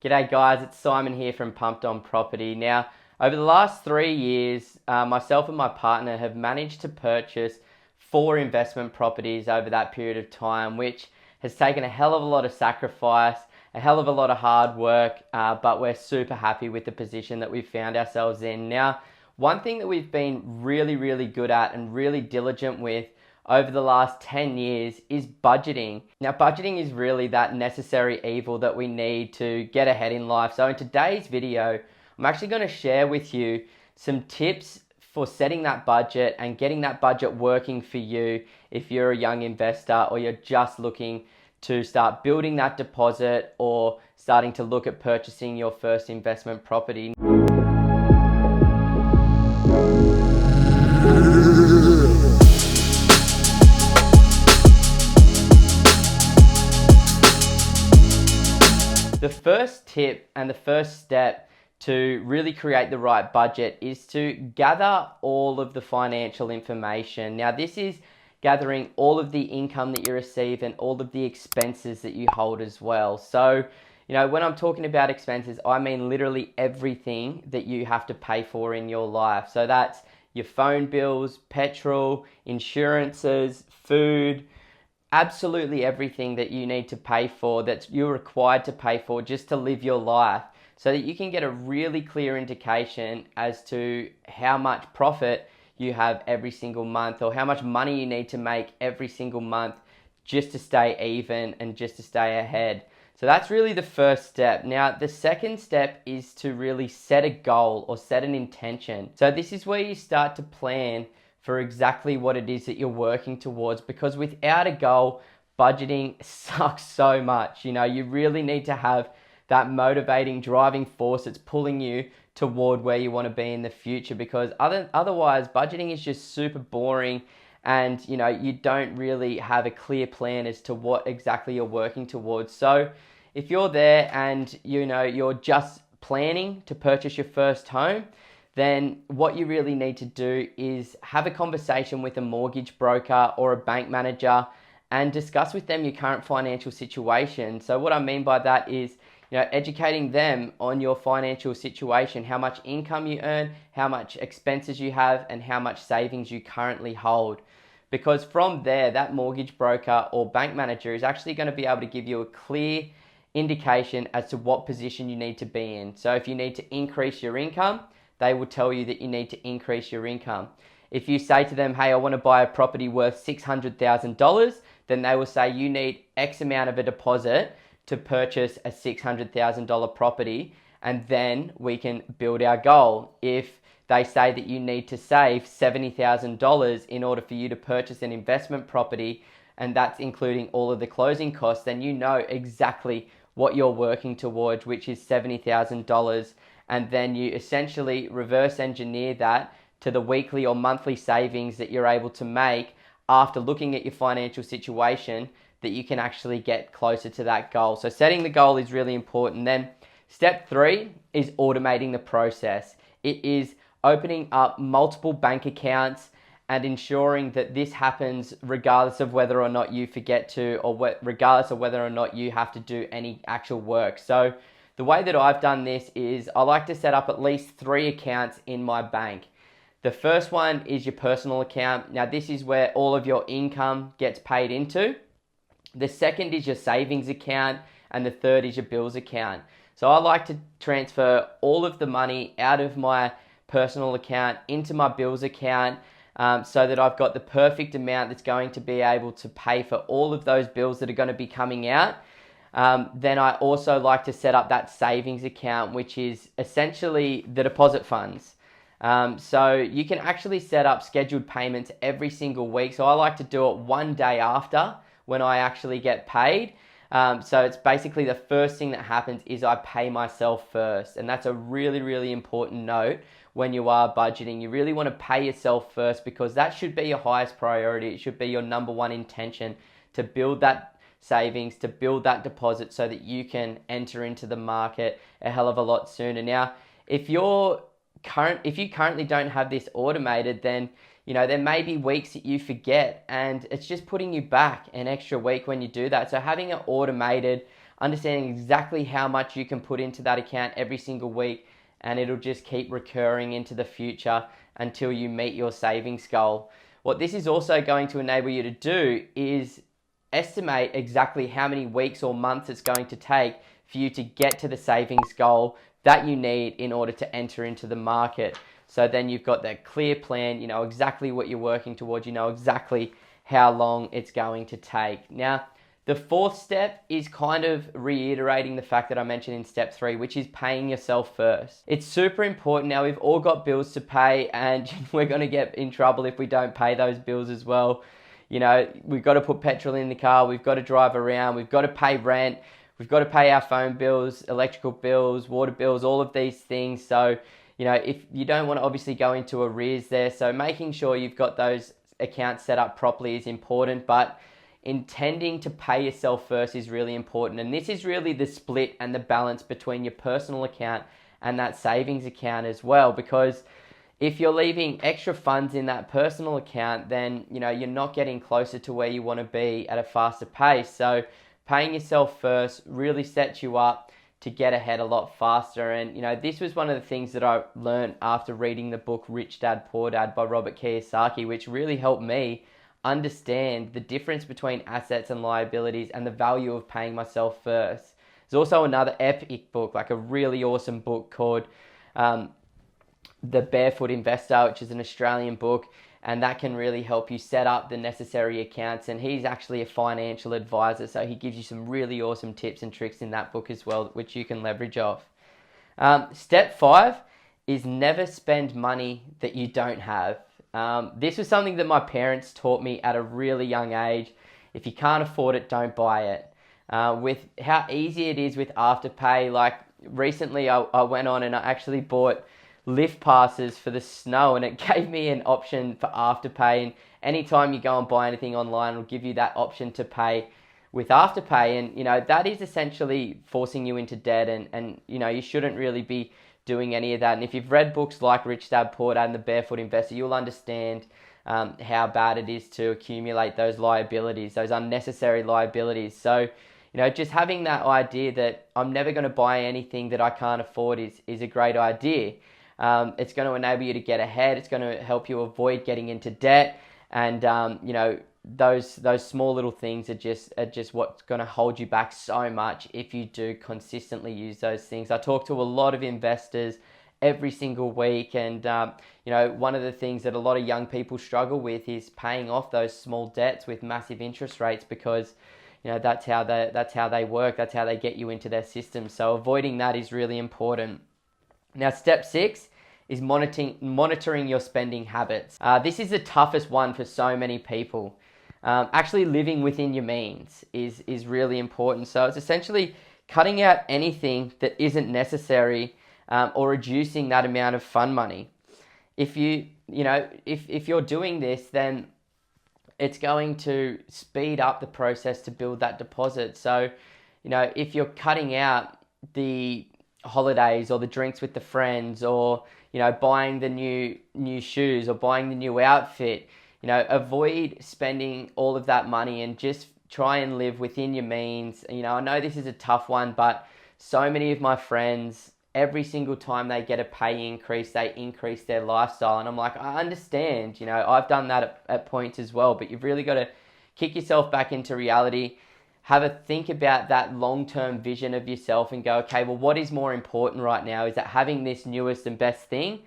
G'day guys, it's Simon here from Pumped On Property. Now, over the last 3 years, myself and my partner have managed to purchase 4 investment properties over that period of time, which has taken a hell of a lot of sacrifice, a hell of a lot of hard work, but we're super happy with the position that we've found ourselves in. Now, one thing that we've been really good at and really diligent with over the last 10 years is budgeting. Now, budgeting is really that necessary evil that we need to get ahead in life. So in today's video, I'm actually going to share with you some tips for setting that budget and getting that budget working for you if you're a young investor or you're just looking to start building that deposit or starting to look at purchasing your first investment property. The first tip and the first step to really create the right budget is to gather all of the financial information. Now, this is gathering all of the income that you receive and all of the expenses that you hold as well. So, when I'm talking about expenses, I mean literally everything that you have to pay for in your life. So that's your phone bills, petrol, insurances, food, absolutely everything that you need to pay for, that you're required to pay for just to live your life, so that you can get a really clear indication as to how much profit you have every single month or how much money you need to make every single month just to stay even and just to stay ahead. So that's really the first step. Now, the second step is to really set a goal or set an intention. So this is where you start to plan for exactly what it is that you're working towards, because without a goal, budgeting sucks so much. You really need to have that motivating driving force that's pulling you toward where you want to be in the future, because otherwise budgeting is just super boring and you don't really have a clear plan as to what exactly you're working towards. So if you're there and you're just planning to purchase your first home, then what you really need to do is have a conversation with a mortgage broker or a bank manager and discuss with them your current financial situation. So what I mean by that is, educating them on your financial situation, how much income you earn, how much expenses you have, and how much savings you currently hold. Because from there, that mortgage broker or bank manager is actually going to be able to give you a clear indication as to what position you need to be in. So if you need to increase your income, they will tell you that you need to increase your income. If you say to them, hey, I want to buy a property worth $600,000, then they will say you need X amount of a deposit to purchase a $600,000 property, and then we can build our goal. If they say that you need to save $70,000 in order for you to purchase an investment property, and that's including all of the closing costs, then you know exactly what you're working towards, which is $70,000. And then you essentially reverse engineer that to the weekly or monthly savings that you're able to make after looking at your financial situation, that you can actually get closer to that goal. So setting the goal is really important. Then step 3 is automating the process. It is opening up multiple bank accounts and ensuring that this happens regardless of whether or not you forget to, or regardless of whether or not you have to do any actual work. So the way that I've done this is I like to set up at least 3 accounts in my bank. The first one is your personal account. Now, this is where all of your income gets paid into. The second is your savings account, and the third is your bills account. So I like to transfer all of the money out of my personal account into my bills account, so that I've got the perfect amount that's going to be able to pay for all of those bills that are going to be coming out. Then I also like to set up that savings account, which is essentially the deposit funds. So you can actually set up scheduled payments every single week. So I like to do it one day after when I actually get paid. So it's basically the first thing that happens is I pay myself first. And that's a really important note when you are budgeting. You really want to pay yourself first, because that should be your highest priority. It should be your number one intention, to build that savings, to build that deposit so that you can enter into the market a hell of a lot sooner. Now, if you currently don't have this automated, then there may be weeks that you forget, and it's just putting you back an extra week when you do that. So having it automated, understanding exactly how much you can put into that account every single week, and it'll just keep recurring into the future until you meet your savings goal. What this is also going to enable you to do is estimate exactly how many weeks or months it's going to take for you to get to the savings goal that you need in order to enter into the market. So then you've got that clear plan, you know exactly what you're working towards, you know exactly how long it's going to take. Now, the fourth step is kind of reiterating the fact that I mentioned in step 3, which is paying yourself first. It's super important. Now, we've all got bills to pay, and we're going to get in trouble if we don't pay those bills as well. You know, we've got to put petrol in the car, we've got to drive around, we've got to pay rent, we've got to pay our phone bills, electrical bills, water bills, all of these things. So, you know, if you don't want to obviously go into arrears there, so making sure you've got those accounts set up properly is important, but intending to pay yourself first is really important. And this is really the split and the balance between your personal account and that savings account as well, because if you're leaving extra funds in that personal account, then you know you're not getting closer to where you want to be at a faster pace. So paying yourself first really sets you up to get ahead a lot faster. And you know, this was one of the things that I learned after reading the book Rich Dad Poor Dad by Robert Kiyosaki, which really helped me understand the difference between assets and liabilities and the value of paying myself first. There's also another epic book, like a really awesome book called The Barefoot Investor, which is an Australian book, and that can really help you set up the necessary accounts. And he's actually a financial advisor, so he gives you some really awesome tips and tricks in that book as well, which you can leverage off. Step 5 is never spend money that you don't have. This was something that my parents taught me at a really young age. If you can't afford it, don't buy it. With how easy it is with Afterpay, like recently I went on and I actually bought lift passes for the snow, and it gave me an option for Afterpay. And anytime you go and buy anything online, it'll give you that option to pay with Afterpay. And you know, that is essentially forcing you into debt, and you know, you shouldn't really be doing any of that. And if you've read books like Rich Dad Poor Dad and The Barefoot Investor, you'll understand how bad it is to accumulate those liabilities, those unnecessary liabilities. So, you know, just having that idea that I'm never going to buy anything that I can't afford is a great idea. It's going to enable you to get ahead. It's going to help you avoid getting into debt, and you know, those small little things are just what's going to hold you back so much if you do consistently use those things. I talk to a lot of investors every single week, and you know, one of the things that a lot of young people struggle with is paying off those small debts with massive interest rates, because you know, that's how they work. That's how they get you into their system. So avoiding that is really important. Now, step 6 is monitoring your spending habits. This is the toughest one for so many people. Actually living within your means is really important. So it's essentially cutting out anything that isn't necessary, or reducing that amount of fun money. If you're doing this, then it's going to speed up the process to build that deposit. So, you know, if you're cutting out the holidays or the drinks with the friends, or you know, buying the new shoes or buying the new outfit, you know, avoid spending all of that money and just try and live within your means. You know, I know this is a tough one, but so many of my friends, every single time they get a pay increase, they increase their lifestyle. And I'm like, I understand, you know, I've done that at points as well, but you've really got to kick yourself back into reality. Have a think about that long-term vision of yourself and go, okay, well, what is more important right now? Is it having this newest and best thing?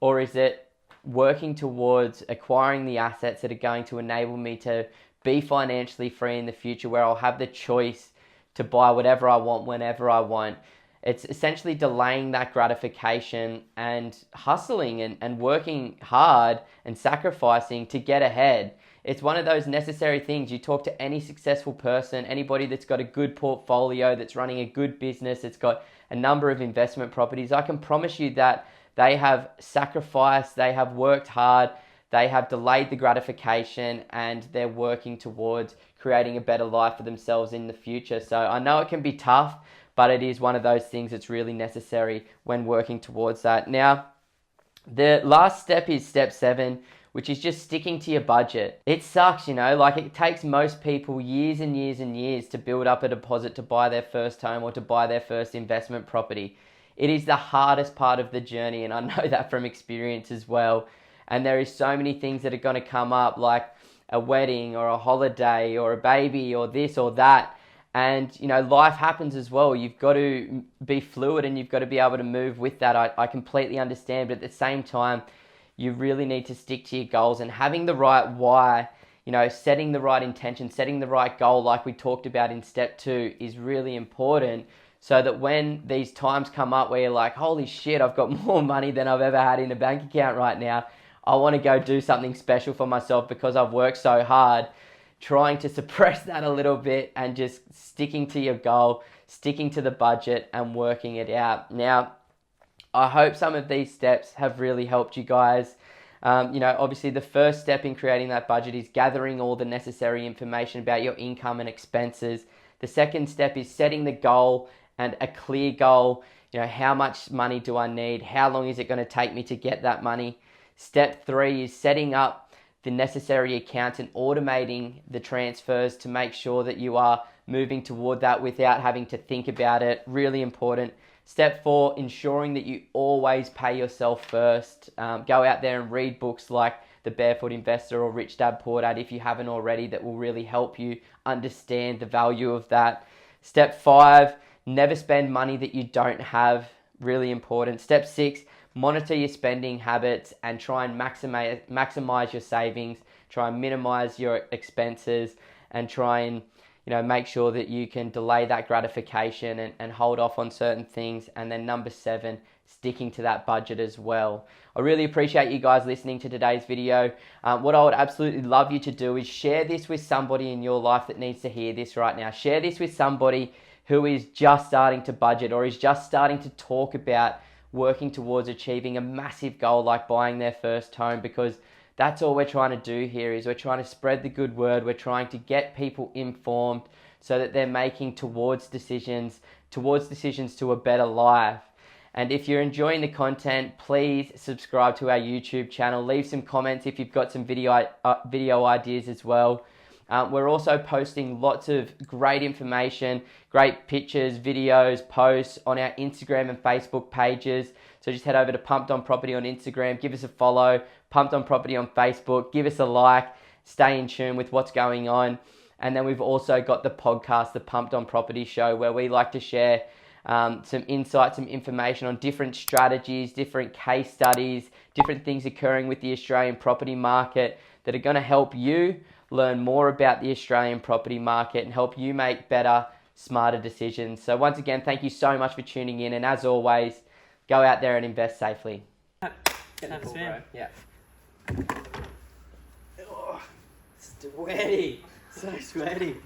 Or is it working towards acquiring the assets that are going to enable me to be financially free in the future, where I'll have the choice to buy whatever I want, whenever I want? It's essentially delaying that gratification and hustling and working hard and sacrificing to get ahead. It's one of those necessary things. You talk to any successful person, anybody that's got a good portfolio, that's running a good business, that's got a number of investment properties, I can promise you that they have sacrificed, they have worked hard, they have delayed the gratification, and they're working towards creating a better life for themselves in the future. So I know it can be tough, but it is one of those things that's really necessary when working towards that. Now, the last step is step 7, which is just sticking to your budget. It sucks, you know, like it takes most people years and years and years to build up a deposit to buy their first home or to buy their first investment property. It is the hardest part of the journey, and I know that from experience as well. And there is so many things that are going to come up, like a wedding or a holiday or a baby or this or that. And, you know, life happens as well. You've got to be fluid and you've got to be able to move with that. I completely understand, but at the same time, you really need to stick to your goals, and having the right why, you know, setting the right intention, setting the right goal like we talked about in step 2 is really important, so that when these times come up where you're like, holy shit, I've got more money than I've ever had in a bank account right now. I want to go do something special for myself because I've worked so hard. Trying to suppress that a little bit and just sticking to your goal, sticking to the budget and working it out. Now, I hope some of these steps have really helped you guys. You know, obviously the first step in creating that budget is gathering all the necessary information about your income and expenses. The second step is setting the goal and a clear goal. You know, how much money do I need? How long is it going to take me to get that money? Step 3 is setting up the necessary accounts and automating the transfers to make sure that you are moving toward that without having to think about it. Really important. Step 4, ensuring that you always pay yourself first. Go out there and read books like The Barefoot Investor or Rich Dad Poor Dad if you haven't already. That will really help you understand the value of that. Step 5, never spend money that you don't have. Really important. Step 6, monitor your spending habits and try and maximize your savings. Try and minimize your expenses and try and, you know, make sure that you can delay that gratification and hold off on certain things. And then number 7, sticking to that budget as well. I really appreciate you guys listening to today's video. What I would absolutely love you to do is share this with somebody in your life that needs to hear this right now. Share this with somebody who is just starting to budget or is just starting to talk about working towards achieving a massive goal like buying their first home, because that's all we're trying to do here. Is we're trying to spread the good word. We're trying to get people informed so that they're making towards decisions to a better life. And if you're enjoying the content, please subscribe to our YouTube channel. Leave some comments if you've got some video ideas as well. We're also posting lots of great information, great pictures, videos, posts on our Instagram and Facebook pages. So just head over to Pumped On Property on Instagram, give us a follow, Pumped On Property on Facebook, give us a like, stay in tune with what's going on. And then we've also got the podcast, the Pumped On Property Show, where we like to share some insights, some information on different strategies, different case studies, different things occurring with the Australian property market that are going to help you learn more about the Australian property market and help you make better, smarter decisions. So once again, thank you so much for tuning in. And as always, go out there and invest safely. Cool, bro. Yeah. Oh, sweaty. So sweaty.